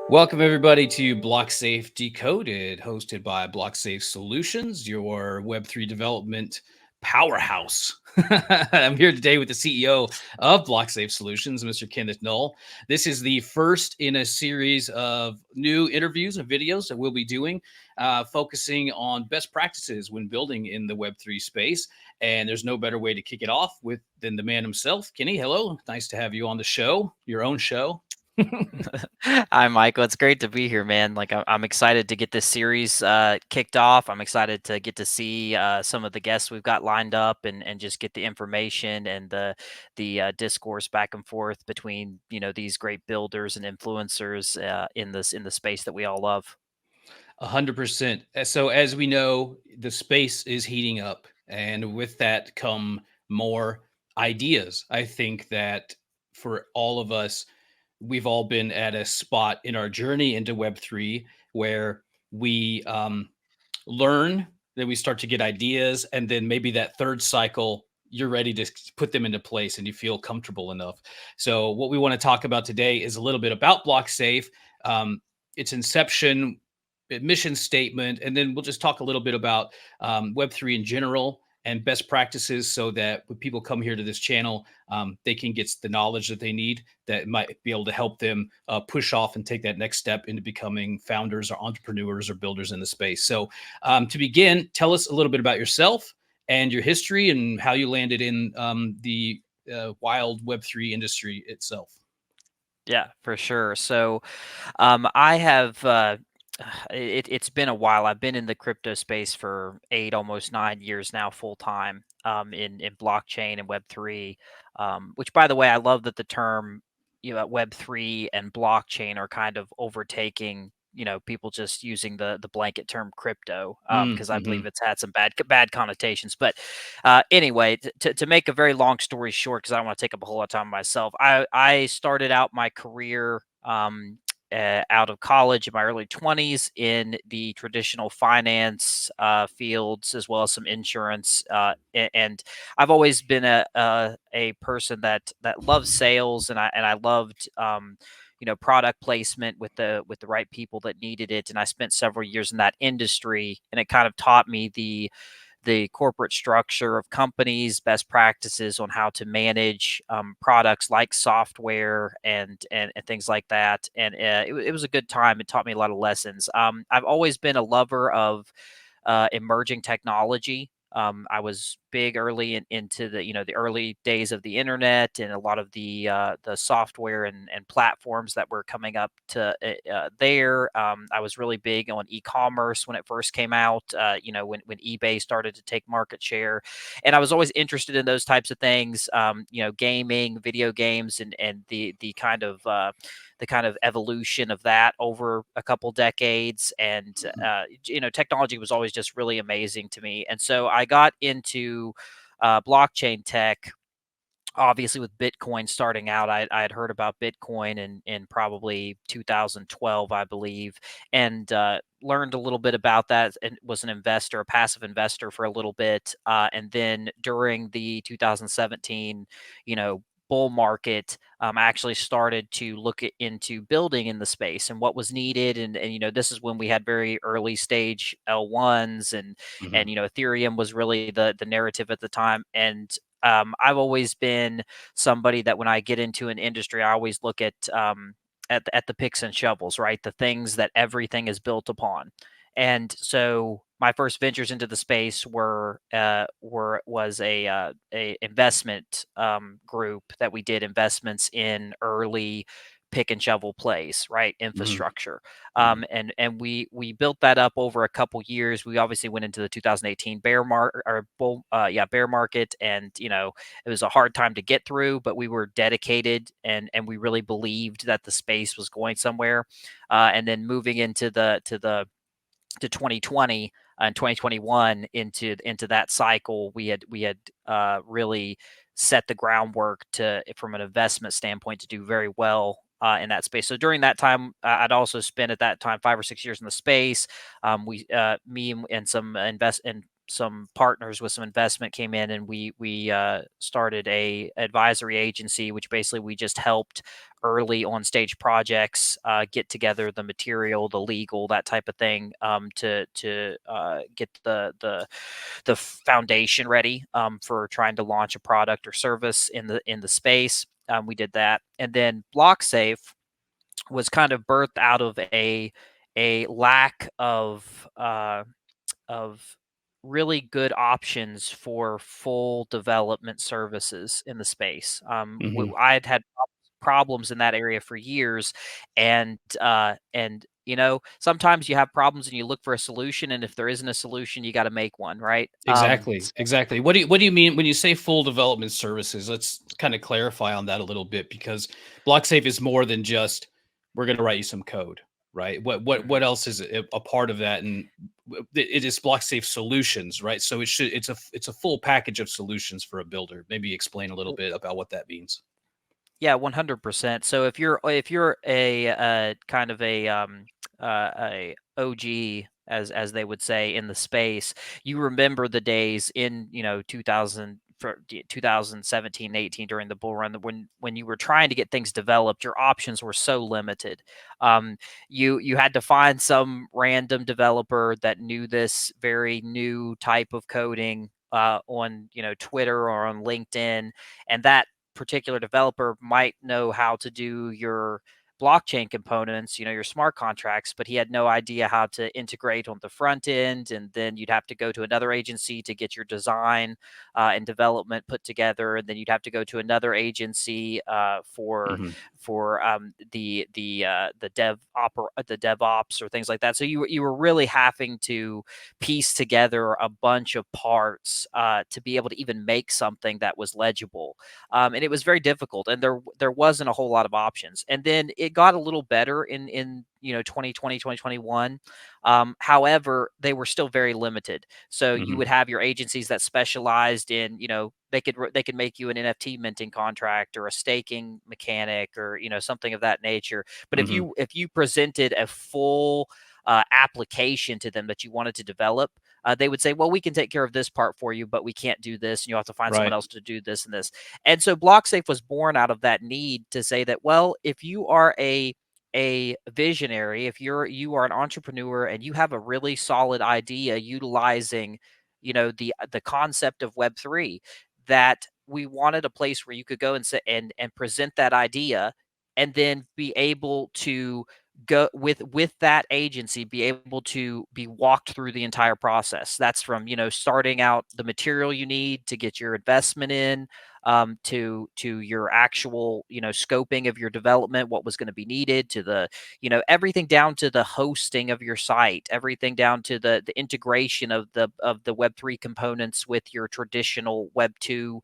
Welcome, everybody, to BlockSafe Decoded, hosted by BlockSafe Solutions, your Web3 development powerhouse. I'm here today with the CEO of BlockSafe Solutions, Mr. Kenneth Null. This is the first in a series of new interviews and videos that we'll be doing, focusing on best practices when building in the Web3 space. And there's no better way to kick it off with than the man himself. Kenny, hello. Nice to have you on the show, your own show. Hi, Michael. It's great to be here, man. I'm excited to get this series kicked off. I'm excited to get to see some of the guests we've got lined up and just get the information and the discourse back and forth between these great builders and influencers in the space that we all love. 100%. So, as we know, the space is heating up, and with that come more ideas. I think that for all of us, we've all been at a spot in our journey into Web3 where we learn, then we start to get ideas, and then maybe that third cycle, you're ready to put them into place and you feel comfortable enough. So, what we want to talk about today is a little bit about BlockSafe, its inception, mission statement, and then we'll just talk a little bit about Web3 in general and best practices so that when people come here to this channel, they can get the knowledge that they need that might be able to help them push off and take that next step into becoming founders or entrepreneurs or builders in the space. So, to begin, tell us a little bit about yourself and your history and how you landed in the wild Web3 industry itself. Yeah, for sure. So, I have. It's been a while. I've been in the crypto space for 8, almost 9 years now, full time, in blockchain and Web3. Which, by the way, I love that the term, Web3 and blockchain are kind of overtaking. People just using the blanket term crypto, because I believe Mm-hmm. it's had some bad connotations. But anyway, to make a very long story short, because I don't want to take up a whole lot of time myself, I started out my career. Out of college in my early 20s in the traditional finance fields, as well as some insurance. And I've always been a person that loves sales, and I loved product placement with the right people that needed it. And I spent several years in that industry, and it kind of taught me the corporate structure of companies, best practices on how to manage products like software and things like that. And it was a good time. It taught me a lot of lessons. I've always been a lover of emerging technology. I was big early into the early days of the internet and a lot of the software and platforms that were coming up to there. I was really big on e-commerce when it first came out. When eBay started to take market share, and I was always interested in those types of things. Gaming, video games, and the kind of evolution of that over a couple decades. And technology was always just really amazing to me. And so I got into blockchain tech. Obviously, with Bitcoin starting out, I had heard about Bitcoin in probably 2012, I believe, and learned a little bit about that, and was an investor, a passive investor for a little bit. And then during the 2017, bull market, I actually started to look into building in the space and what was needed. And this is when we had very early stage L1s, and Mm-hmm. Ethereum was really the narrative at the time. And I've always been somebody that when I get into an industry, I always look at the picks and shovels, right? The things that everything is built upon. And so my first ventures into the space was a investment group that we did investments in early pick and shovel plays, right? Infrastructure. Mm-hmm. And we built that up over a couple years. We obviously went into the 2018 bear market, and it was a hard time to get through, but we were dedicated, and we really believed that the space was going somewhere. And then moving into to 2020 and 2021, into that cycle, we had really set the groundwork to, from an investment standpoint, to do very well in that space. So during that time, I'd also spent at that time 5 or 6 years in the space. Me and some some partners with some investment came in, and we started a advisory agency, which basically we just helped early on stage projects get together the material, the legal, that type of thing, to get the foundation ready for trying to launch a product or service in the space. We did that, and then BlockSafe was kind of birthed out of a lack of really good options for full development services in the space. Hmm. I had problems in that area for years, and sometimes you have problems and you look for a solution, and if there isn't a solution, you got to make one, right? Exactly, exactly. What do you mean when you say full development services? Let's kind of clarify on that a little bit, because BlockSafe is more than just we're going to write you some code, right? What Mhm. else is a part of that? And it is BlockSafe Solutions, right? So it's a full package of solutions for a builder. Maybe explain a little bit about what that means. Yeah, 100%. So if you're a kind of a OG, as they would say in the space, you remember the days in 2000 for 2017, 18 during the bull run, when you were trying to get things developed, your options were so limited. Um, you had to find some random developer that knew this very new type of coding on Twitter or on LinkedIn, and that particular developer might know how to do your blockchain components, your smart contracts, but he had no idea how to integrate on the front end. And then you'd have to go to another agency to get your design and development put together, and then you'd have to go to another agency for Hmm. the DevOps or things like that. So you were really having to piece together a bunch of parts to be able to even make something that was legible, and it was very difficult, and there wasn't a whole lot of options. And then it got a little better in 2020, 2021. However, they were still very limited. So you Hmm. would have your agencies that specialized in, they could make you an NFT minting contract or a staking mechanic, or something of that nature. But if Hmm. you presented a full application to them that you wanted to develop, they would say, well, we can take care of this part for you, but we can't do this, and you'll have to find someone Right. else to do this and this. And so BlockSafe was born out of that need to say that, well, if you are a visionary, if you are an entrepreneur and you have a really solid idea utilizing, the concept of Web3, that we wanted a place where you could go and sit and present that idea, and then be able to go with that agency, be able to be walked through the entire process. That's from starting out the material you need to get your investment in, to your actual scoping of your development, what was going to be needed, to the everything down to the hosting of your site, everything down to the integration of the Web3 components with your traditional Web2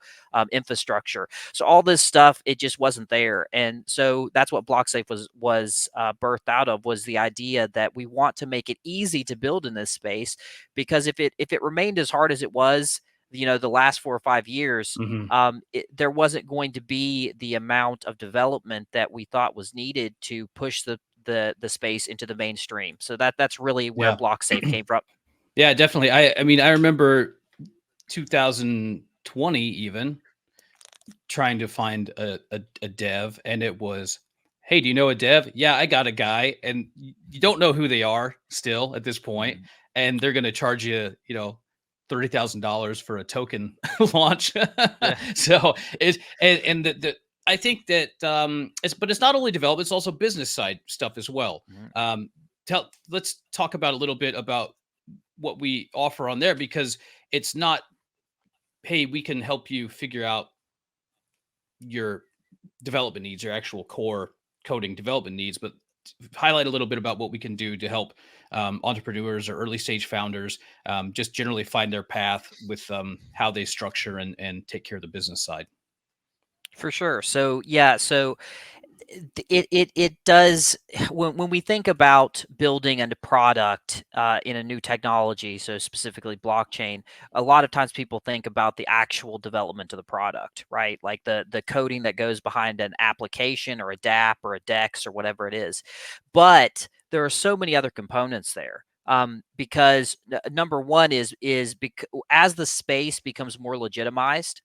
infrastructure. So all this stuff, it just wasn't there, and so that's what BlockSafe was birthed out of, was the idea that we want to make it easy to build in this space, because if it remained as hard as it was, the last 4 or 5 years, Hmm. there wasn't going to be the amount of development that we thought was needed to push the space into the mainstream. So that's really where Yeah. BlockSafe came from. Yeah, definitely. I mean, I remember 2020 even trying to find a dev, and it was, hey, do you know a dev? Yeah, I got a guy. And you don't know who they are still at this point, Mhm. and they're going to charge you, $30,000 for a token launch. Yeah. So it's and the I think that it's not only development, it's also business side stuff as well. Mhm. um let's talk about a little bit about what we offer on there, because it's not, hey, we can help you figure out your development needs, your actual core coding development needs, but highlight a little bit about what we can do to help entrepreneurs or early stage founders just generally find their path with how they structure and take care of the business side. For sure. So yeah, so it does. When we think about building a product in a new technology, so specifically blockchain, a lot of times people think about the actual development of the product, right? Like the coding that goes behind an application or a DApp or a DEX or whatever it is. But there are so many other components there. Because number one is as the space becomes more legitimized,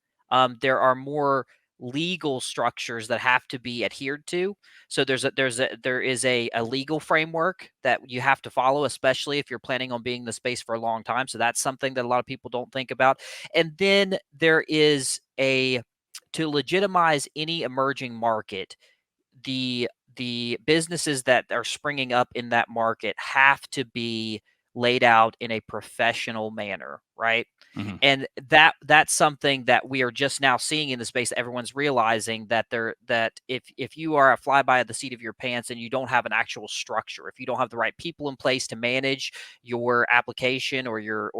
there are more legal structures that have to be adhered to. So there is a legal framework that you have to follow, especially if you're planning on being in the space for a long time. So that's something that a lot of people don't think about. And then there is a to legitimize any emerging market, the businesses that are springing up in that market have to be laid out in a professional manner, right? Hmm. And that's something that we are just now seeing in the space. Everyone's realizing that if you are a fly by the seat of your pants and you don't have an actual structure, if you don't have the right people in place to manage your application or your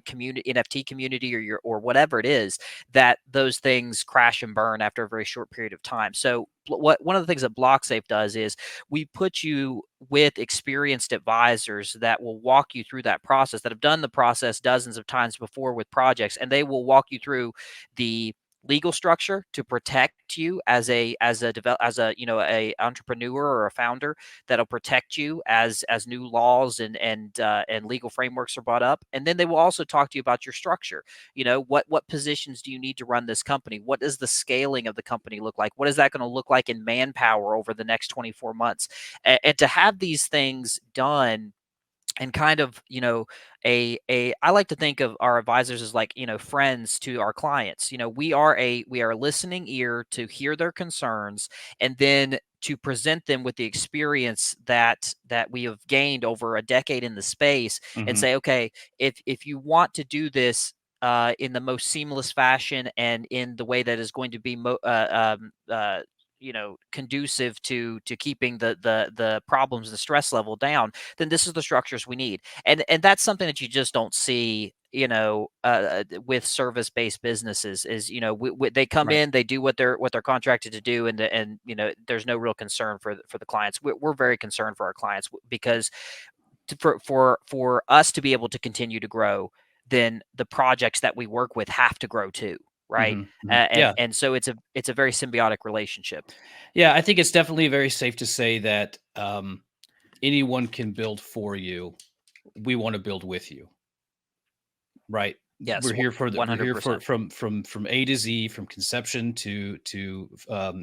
community, NFT community, or whatever it is, that those things crash and burn after a very short period of time. So what one of the things that BlockSafe does is we put you with experienced advisors that will walk you through that process, that have done the process dozens of times before with projects, and they will walk you through the legal structure to protect you as a a entrepreneur or a founder, that'll protect you as new laws and legal frameworks are brought up. And then they will also talk to you about your structure. What positions do you need to run this company? What does the scaling of the company look like? What is that going to look like in manpower over the next 24 months? And to have these things done, and kind of, a I like to think of our advisors as like, friends to our clients. We are a listening ear to hear their concerns, and then to present them with the experience that we have gained over a decade in the space, and Hmm. say, okay, if you want to do this in the most seamless fashion and in the way that is going to be conducive to keeping the problems, the stress level down, then this is the structures we need. And that's something that you just don't see, with service-based businesses. Is they come Right. in, they do what they're contracted to do, and there's no real concern for the clients. We're very concerned for our clients, because for us to be able to continue to grow, then the projects that we work with have to grow too, right? Hmm. Hmm. And Yeah. and so it's a very symbiotic relationship. Yeah. I think it's definitely very safe to say that anyone can build for you. We want to build with you. Right. Yes, We're here for 100%. from A to Z, from conception to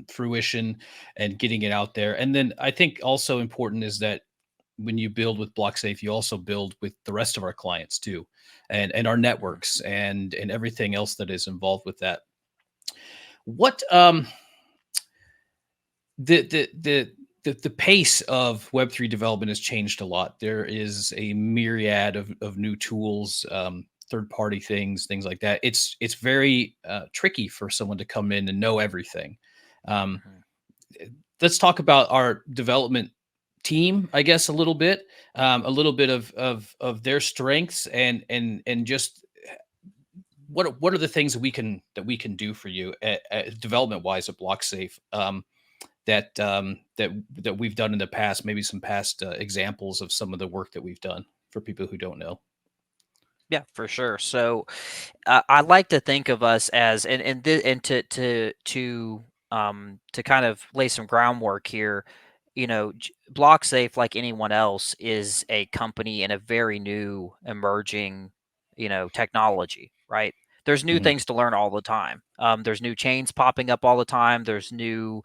fruition, and getting it out there. And then I think also important is that when you build with BlockSafe, you also build with the rest of our clients too, and our Mhm. networks and everything else that is involved with that. What the pace of Web3 development has changed a lot. There is a myriad of new tools, third party things like that. It's very tricky for someone to come in and know everything. Um, Mhm. let's talk about our development team, I guess, a little bit of their strengths and just what are the things that we can do for you development wise at BlockSafe, that we've done in the past, maybe some past examples of some of the work that we've done for people who don't know. Yeah, for sure. So I like to think of us as, and to kind of lay some groundwork here. BlockSafe, like anyone else, is a company in a very new emerging, technology, right? There's new Hmm. things to learn all the time. There's new chains popping up all the time. There's new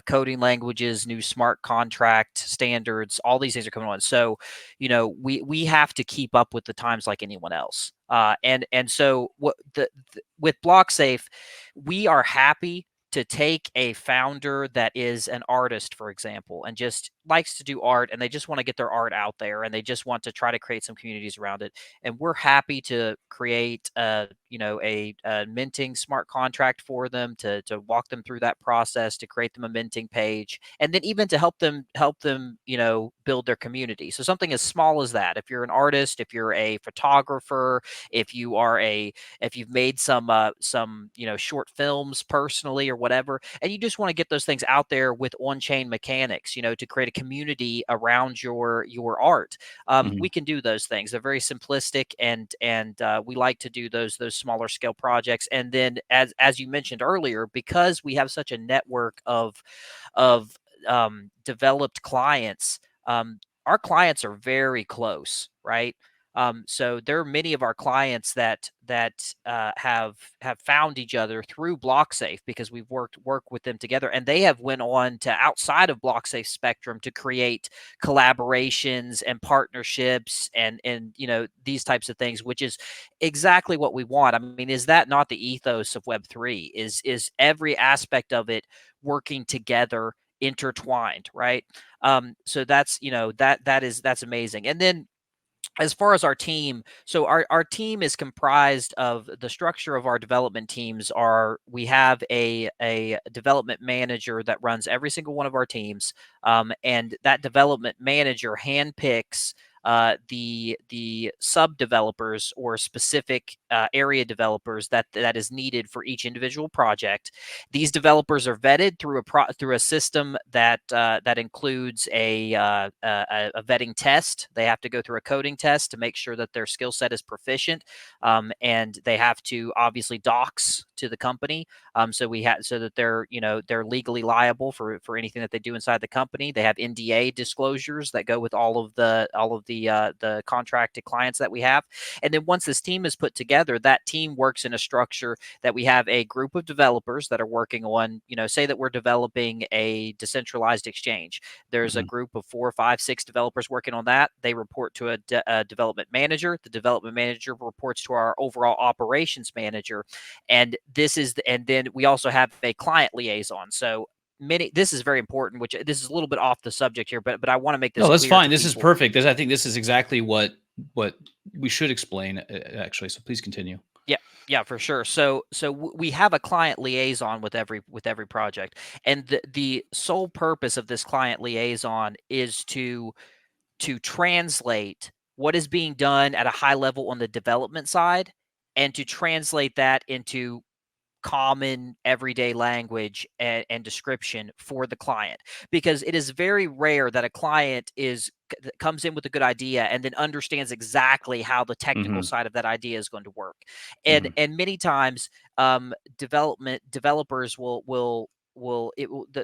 coding languages, new smart contract standards. All these things are coming on. So, we have to keep up with the times like anyone else. And so with BlockSafe, we are happy to take a founder that is an artist, for example, and just likes to do art, and they just want to get their art out there, and they just want to try to create some communities around it. And we're happy to create a minting smart contract for them, to walk them through that process, to create them a minting page, and then even to help them build their community. So something as small as that. If you're an artist, if you're a photographer, if you are a if you've made some short films personally or whatever, and you just want to get those things out there with on-chain mechanics, to create a community around your art, we Hmm. can do those things. They're very simplistic, and we like to do those smaller scale projects. And then, as you mentioned earlier, because we have such a network of developed clients, our clients are very close, right? So there are many of our clients that have found each other through BlockSafe because we've worked with them together, and they have went on to outside of BlockSafe spectrum to create collaborations and partnerships and these types of things, which is exactly what we want. I mean, is that not the ethos of Web3? Is every aspect of it working together, intertwined, right? So that's amazing. And then as far as our team, so our team is comprised of the structure of our development teams are we have a development manager that runs every single one of our teams, and that development manager handpicks the sub developers or specific area developers that is needed for each individual project. These developers are vetted through a system that includes a vetting test. They have to go through a coding test to make sure that their skill set is proficient, and they have to obviously docs to the company, so that they're legally liable for anything that they do inside the company. They have NDA disclosures that go with all of the contracted clients that we have. And then once this team is put together, that team works in a structure that we have a group of developers that are working on, say that we're developing a decentralized exchange. There's a Hmm. group of 4, 5, 6 developers working on that. They report to a development manager. The development manager reports to our overall operations manager. And then we also have a client liaison. So this is very important, which this is a little bit off the subject here, but I want to make No, this that's clear to fine. This is people. perfect. I think this is exactly what we should explain, actually. So please continue. Yeah, yeah, for sure. So we have a client liaison with every project, and the sole purpose of this client liaison is to translate what is being done at a high level on the development side, and to translate that into common everyday language and description for the client, because it is very rare that a client comes in with a good idea and then understands exactly how the technical Hmm. side of that idea is going to work. and Hmm. and many times developers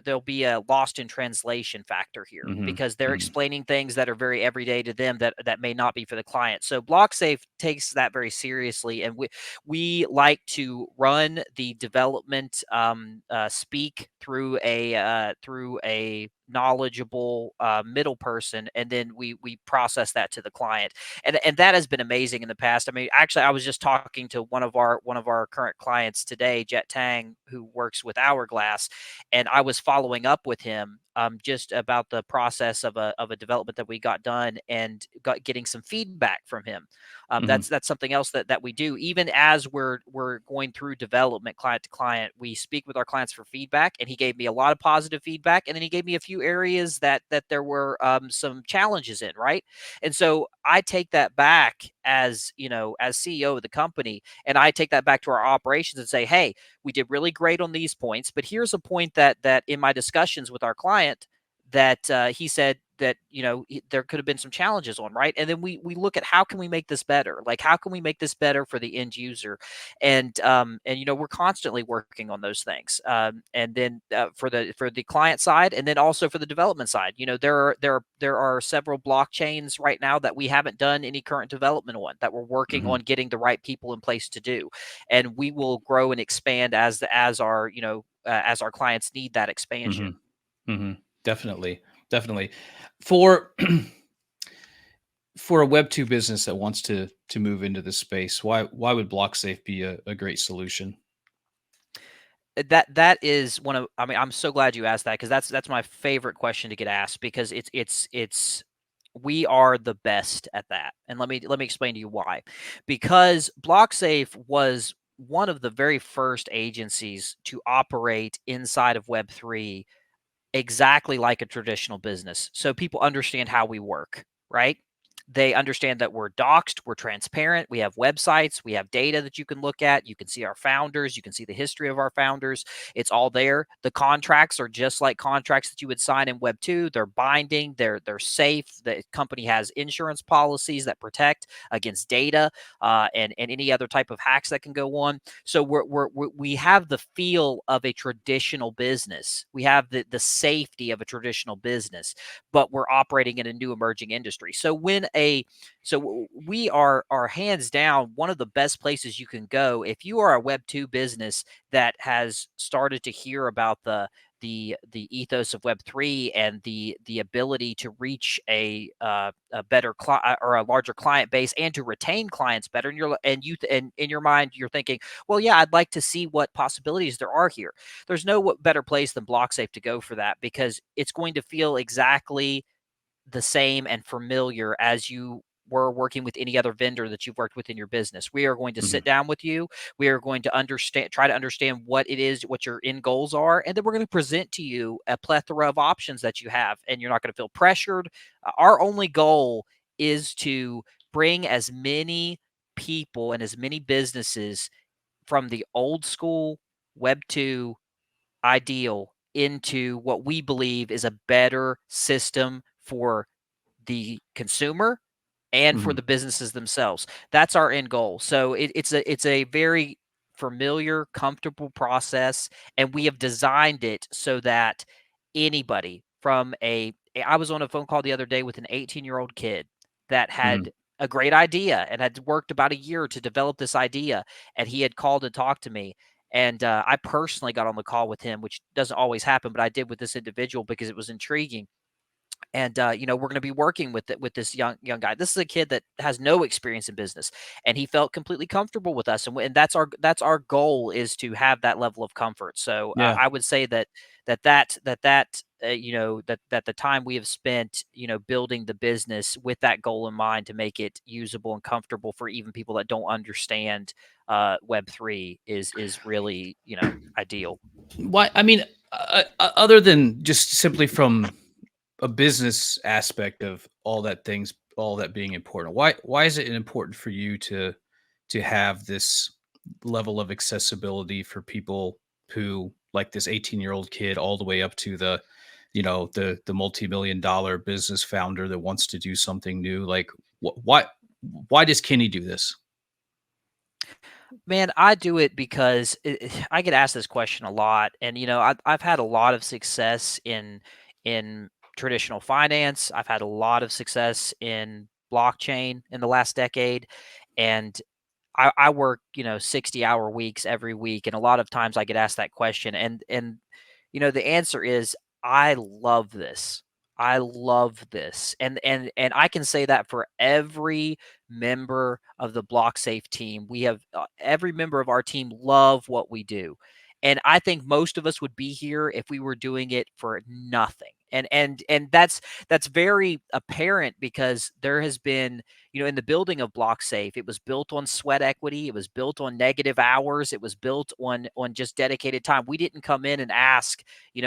there'll be a lost in translation factor here Hmm. because they're Hmm. explaining things that are very everyday to them that may not be for the client. So BlockSafe takes that very seriously, and we like to run the development speak through a knowledgeable middle person, and then we process that to the client, and that has been amazing in the past. I mean, actually, I was just talking to one of our current clients today, Jet Tang, who works with Hourglass, and I was following up with him just about the process of a development that we got done and getting some feedback from him. Hmm. That's something else that we do. Even as we're going through development client to client, we speak with our clients for feedback, and he gave me a lot of positive feedback, and then he gave me a few areas that there were some challenges in, right? And so I take that back as as CEO of the company, and I take that back to our operations and say, hey, we did really great on these points, but here's a point that in my discussions with our client that he said that there could have been some challenges on, right? And then we look at how can we make this better, like how can we make this better for the end user, and we're constantly working on those things, and then for the client side, and then also for the development side, there are several blockchains right now that we haven't done any current development on, that we're working Hmm. on getting the right people in place to do, and we will grow and expand as our clients need that Hmm. expansion. Hmm. Definitely. Definitely. For for a Web2 business that wants to move into this space, why would BlockSafe be a great solution? That is one of I mean, I'm so glad you asked that, because that's my favorite question to get asked, because it's we are the best at that. And let me explain to you why. Because BlockSafe was one of the very first agencies to operate inside of Web3 exactly like a traditional business. So people understand how we work, right? They understand that we're doxed, we're transparent, we have websites, we have data that you can look at, you can see our founders, you can see the history of our founders. It's all there. The contracts are just like contracts that you would sign in Web 2. They're binding, they're safe. The company has insurance policies that protect against data and any other type of hacks that can go on. So we have the feel of a traditional business. We have the safety of a traditional business, but we're operating in a new emerging industry. So when we are hands down one of the best places you can go if you are a Web2 business that has started to hear about the ethos of Web3 and the ability to reach a better or a larger client base and to retain clients better. And in your mind you're thinking, well, yeah, I'd like to see what possibilities there are here. There's no better place than BlockSafe to go for that, because it's going to feel exactly the same and familiar as you were working with any other vendor that you've worked with in your business. We are going to Mhm. sit down with you. We are going to try to understand what it is, what your end goals are, and then we're going to present to you a plethora of options that you have, and you're not going to feel pressured. Our only goal is to bring as many people and as many businesses from the old school Web 2 ideal into what we believe is a better system for the consumer and for Mhm. the businesses themselves. That's our end goal. So it's a very familiar, comfortable process, and we have designed it so that anybody from a I was on a phone call the other day with an 18-year-old kid that Mhm. had a great idea and had worked about a year to develop this idea, and he had called and talked to me. And I personally got on the call with him, which doesn't always happen, but I did with this individual because it was intriguing. And we're going to be working with this young guy. This is a kid that has no experience in business, and he felt completely comfortable with us. And that's our goal, is to have that level of comfort. So Yeah. I would say that the time we have spent building the business with that goal in mind to make it usable and comfortable for even people that don't understand Web3 is really ideal. Why? I mean, other than just simply from a business aspect of all that being important, why is it important for you to have this level of accessibility for people who, like this 18-year-old kid, all the way up to the multi-million-dollar business founder that wants to do something new? Like, why does Kenny do this? Man, I do it because I get asked this question a lot, and I've had a lot of success in traditional finance. I've had a lot of success in blockchain in the last decade, and I work 60-hour weeks every week, and a lot of times I get asked that question, and the answer is I love this. I love this. And I can say that for every member of the BlockSafe team. We have every member of our team love what we do. And I think most of us would be here if we were doing it for nothing. And that's very apparent, because there has been, in the building of BlockSafe, it was built on sweat equity, it was built on negative hours, it was built on just dedicated time. We didn't come in and ask,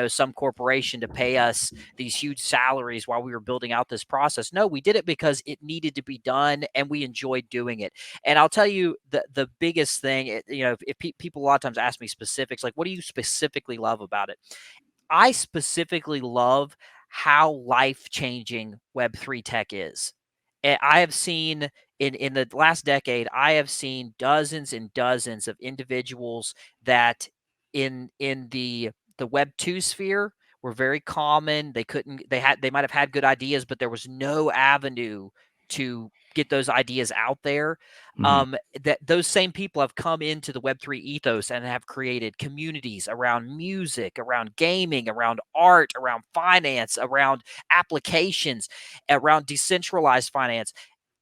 some corporation to pay us these huge salaries while we were building out this process. No, we did it because it needed to be done and we enjoyed doing it. And I'll tell you the biggest thing, if people a lot of times ask me specifics, like, what do you specifically love about it? I specifically love how life-changing Web3 tech is. I have seen in the last decade, I have seen dozens and dozens of individuals that in the Web2 sphere were very common. They might have had good ideas, but there was no avenue to get those ideas out there. Mhm. That those same people have come into the Web3 ethos and have created communities around music, around gaming, around art, around finance, around applications, around decentralized finance,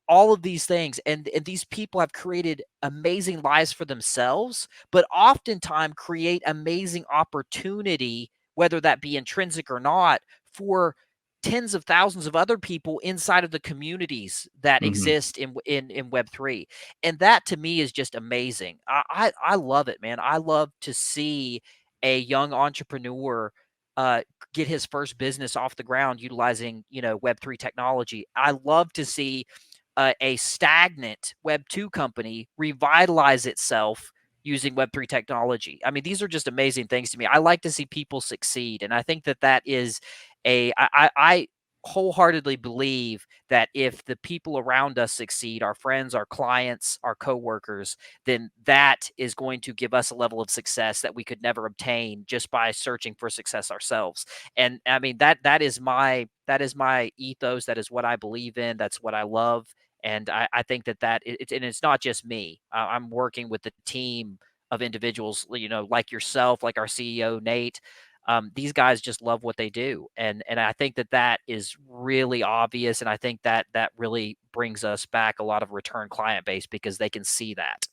all of these things. And these people have created amazing lives for themselves, but oftentimes create amazing opportunity, whether that be intrinsic or not, for tens of thousands of other people inside of the communities that Mhm. exist in Web3. And that to me is just amazing. I love it, man. I love to see a young entrepreneur uh, get his first business off the ground utilizing Web3 technology. I love to see a stagnant Web2 company revitalize itself using Web3 technology. I mean, these are just amazing things to me. I like to see people succeed, and I think that is I wholeheartedly believe that if the people around us succeed, our friends, our clients, our coworkers, then that is going to give us a level of success that we could never obtain just by searching for success ourselves. And I mean that is my ethos. That is what I believe in. That's what I love. And I think and it's not just me. I'm working with the team of individuals, like yourself, like our CEO Nate. These guys just love what they do, and I think that is really obvious, and I think that really brings us back a lot of return client base because they can see that.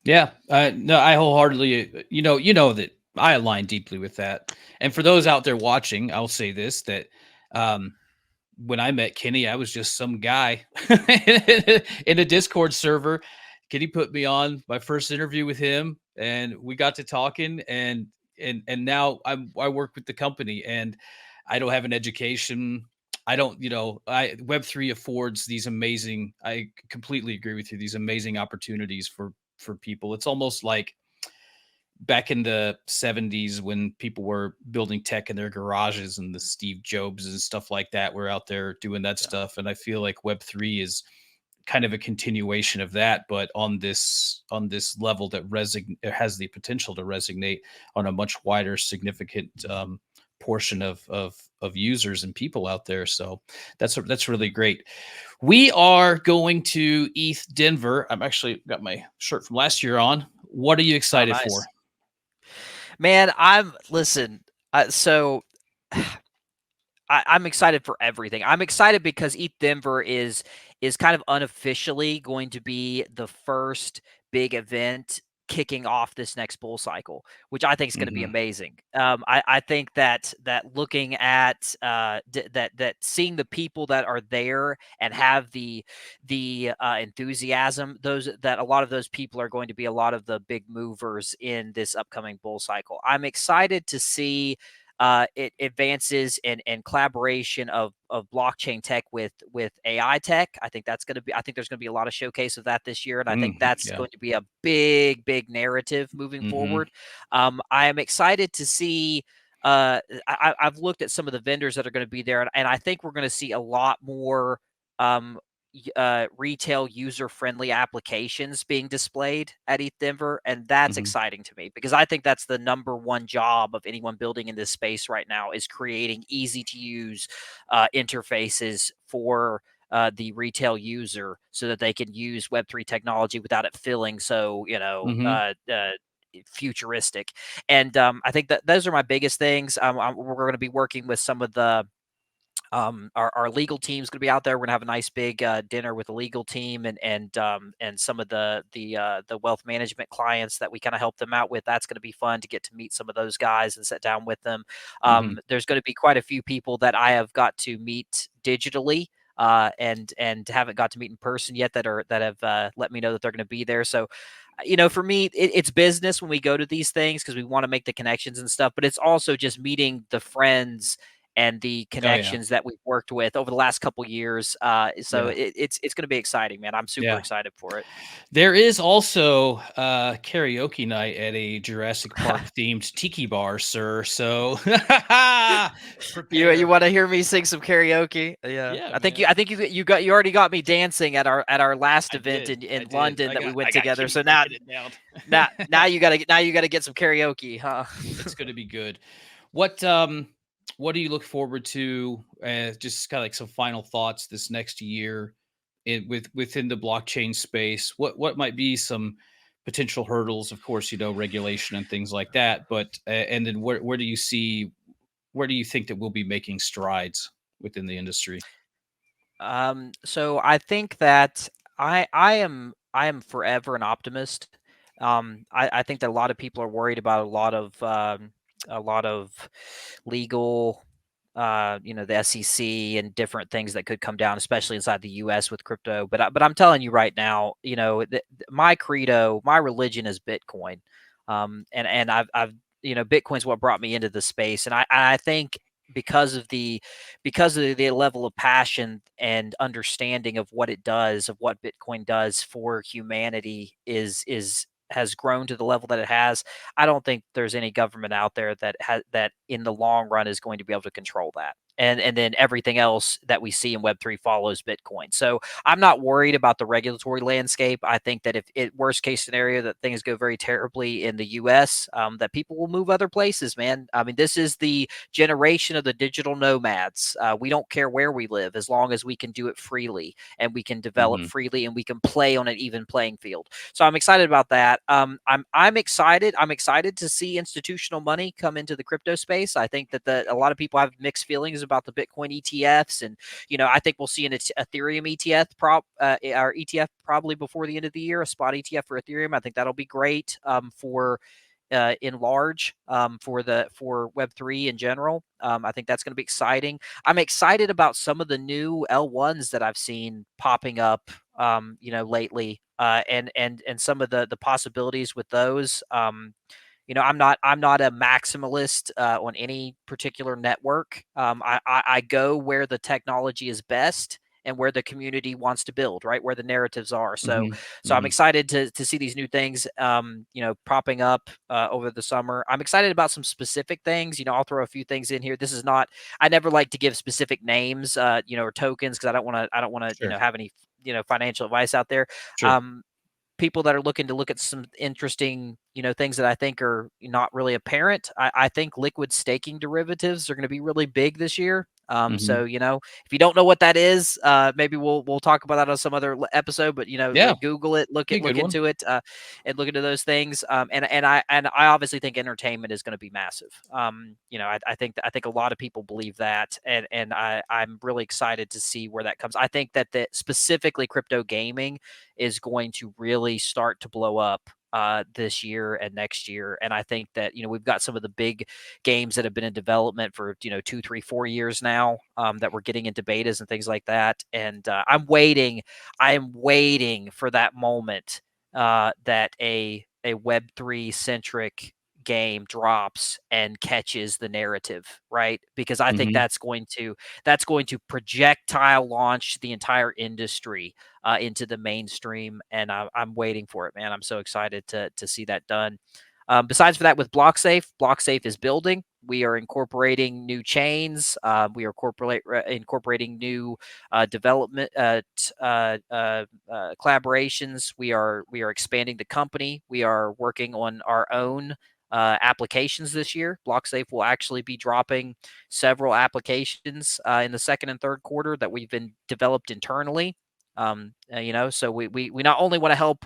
Yeah, no, I wholeheartedly, that I align deeply with that. And for those out there watching, I'll say this that um, when I met Kenny, I was just some guy in a Discord server. Kenny put me on my first interview with him, and we got to talking, and now I work with the company, and I don't have an education. I don't, I Web3 affords these amazing. I completely agree with you. These amazing opportunities for people. It's almost like back in the 70s when people were building tech in their garages and the Steve Jobs and stuff like that were out there doing that Yeah. stuff. And I feel like Web3 is kind of a continuation of that, but on this level that it has the potential to resonate on a much wider, significant portion of users and people out there. So that's really great. We are going to ETH Denver. I'm actually got my shirt from last year on. What are you Oh, excited for? nice. Man, I'm listen. So I'm excited for everything. I'm excited because ETH Denver is kind of unofficially going to be the first big event kicking off this next bull cycle, which I think is going to be Hmm. amazing. I think that looking at that seeing the people that are there and have the enthusiasm, those that a lot of those people are going to be a lot of the big movers in this upcoming bull cycle. I'm excited to see it advances and collaboration of blockchain tech with AI tech. I think that's going to be. I think there's going to be a lot of showcase of that this year, and I think that's Yeah. going to be a big narrative moving Hmm. forward. I am excited to see. I've looked at some of the vendors that are going to be there, and I think we're going to see a lot more um, retail user friendly applications being displayed at ETH Denver. And that's Hmm. exciting to me because I think that's the number one job of anyone building in this space right now is creating easy to use interfaces for the retail user so that they can use Web3 technology without it feeling so, Hmm. futuristic. And I think that those are my biggest things. We're going to be working with some of the our legal team's going to be out there. We're going to have a nice big dinner with the legal team and some of the wealth management clients that we kind of help them out with. That's going to be fun to get to meet some of those guys and sit down with them. Hmm. There's going to be quite a few people that I have got to meet digitally. And haven't got to meet in person yet that have let me know that they're going to be there. So for me, it's business when we go to these things because we want to make the connections and stuff, but it's also just meeting the friends and the Oh yeah. connections that we've worked with over the last couple years. So Yeah. it's going to be exciting, man. I'm super Yeah. excited for it. There is also karaoke night at a Jurassic Park themed tiki bar, sir. So You prepare. want to hear me sing some karaoke? Yeah, Yeah, I think man. you already got me dancing at our last I event did. I in did. London I that we got went I got together. Kenny So now breaking it down. now you got to get some karaoke, huh? It's going to be good. What do you look forward to? Just kind of like some final thoughts this next year within the blockchain space. What might be some potential hurdles? Of course, regulation and things like that. But and then where do you see where do you think that we'll be making strides within the industry? So I think that I am forever an optimist. I think that a lot of people are worried about a lot of legal, the SEC and different things that could come down, especially inside the U.S. with crypto. But I'm telling you right now, my credo, my religion is Bitcoin, and I've Bitcoin's what brought me into the space, and I think because of the level of passion and understanding of what it does, of what Bitcoin does for humanity is has grown to the level that it has. I don't think there's any government out there that in the long run is going to be able to control that. and then everything else that we see in Web3 follows Bitcoin. So I'm not worried about the regulatory landscape. I think that if it worst case scenario that things go very terribly in the U.S., that people will move other places. Man, I mean, this is the generation of the digital nomads. We don't care where we live as long as we can do it freely and we can develop Hmm. freely and we can play on an even playing field. So I'm excited about that. I'm excited. I'm excited to see institutional money come into the crypto space. I think that a lot of people have mixed feelings about the Bitcoin ETFs, and I think we'll see an Ethereum ETF probably before the end of the year, a spot ETF for Ethereum. I think that'll be great for in large for Web3 in general. I think that's going to be exciting. I'm excited about some of the new L1s that I've seen popping up, lately, and some of the possibilities with those. I'm not a maximalist on any particular network. I go where the technology is best and where the community wants to build, right? Where the narratives are. So, Hmm. so I'm Hmm. excited to see these new things, popping up over the summer. I'm excited about some specific things. I'll throw a few things in here. This is not. I never like to give specific names, or tokens because I don't want to. I don't want to, Sure. have any, financial advice out there. Sure. Um, People that are looking to look at some interesting, things that I think are not really apparent. I think liquid staking derivatives are going to be really big this year. Hmm. So if you don't know what that is, maybe we'll talk about that on some other episode. But Yeah, Google it, be a good look one. into it, and look into those things. And I obviously think entertainment is going to be massive. I think a lot of people believe that, and I'm really excited to see where that comes. I think that specifically crypto gaming is going to really start to blow up this year and next year. And I think that we've got some of the big games that have been in development for 2, 3, 4 years now, that we're getting into betas and things like that. And I'm waiting. I am waiting for that moment that a Web3 centric game drops and catches the narrative, right? Because I think Hmm. that's going to projectile launch the entire industry into the mainstream, and I'm waiting for it, man. I'm so excited to see that done. Besides for that, with BlockSafe is building. We are incorporating new chains. We are incorporating new development collaborations. We are expanding the company. We are working on our own applications this year. BlockSafe will actually be dropping several applications in the second and third quarter that we've been developed internally. So we not only want to help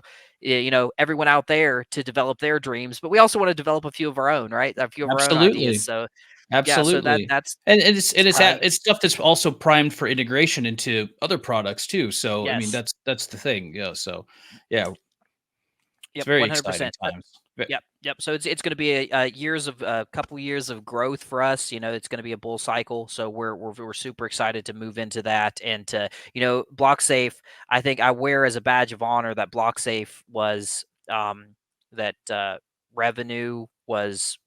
everyone out there to develop their dreams, but we also want to develop a few of our own, right? A few of our own ideas. Absolutely. So yeah, so Absolutely. that's And it's exciting. stuff that's also primed for integration into other products too. So I mean Yes. that's the thing. Yeah. So yeah, it's Yep, very exciting 100%. times. Yep. So it's going to be a couple years of growth for us. It's going to be a bull cycle. So we're super excited to move into that and to BlockSafe. I think I wear as a badge of honor that BlockSafe was that revenue was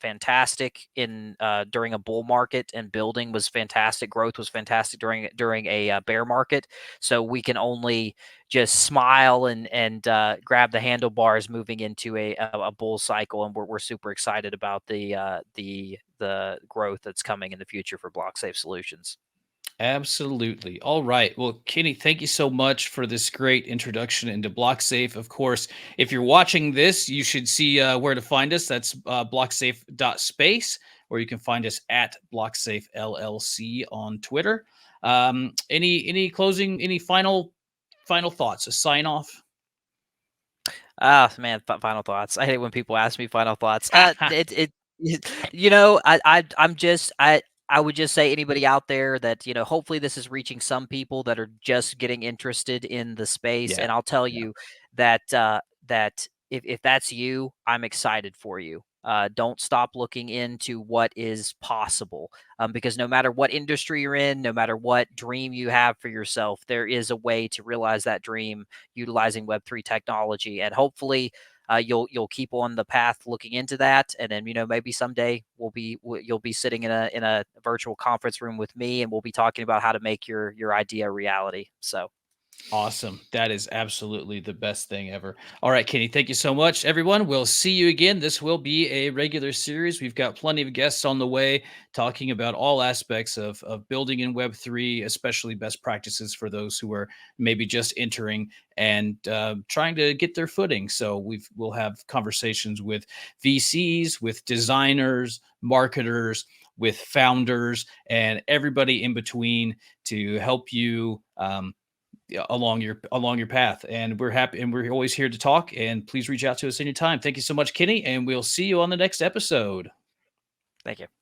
fantastic in during a bull market, and building was fantastic. Growth was fantastic during a bear market. So we can only just smile and grab the handlebars moving into a bull cycle, and we're super excited about the growth that's coming in the future for BlockSafe Solutions. Absolutely. All right. Well, Kenny, thank you so much for this great introduction into BlockSafe. Of course, if you're watching this, you should see where to find us. That's blocksafe.space, or you can find us at BlockSafe LLC on Twitter. Any closing, any final thoughts? A sign off? Ah, man, final thoughts. I hate when people ask me final thoughts. I would just say anybody out there that hopefully this is reaching some people that are just getting interested in the space, Yeah. and I'll tell Yeah. you that if that's you, I'm excited for you. Don't stop looking into what is possible, because no matter what industry you're in, no matter what dream you have for yourself, there is a way to realize that dream utilizing Web3 technology, and hopefully you'll keep on the path looking into that, and then maybe someday you'll be sitting in a virtual conference room with me, and we'll be talking about how to make your idea a reality. So Awesome. That is absolutely the best thing ever. All right, Kenny, thank you so much. Everyone, we'll see you again. This will be a regular series. We've got plenty of guests on the way talking about all aspects of building in Web3, especially best practices for those who are maybe just entering and trying to get their footing. So we'll have conversations with VCs, with designers, marketers, with founders, and everybody in between to help you along your path. And we're happy, and we're always here to talk, and please reach out to us anytime. Thank you so much, Kenny, and we'll see you on the next episode. Thank you.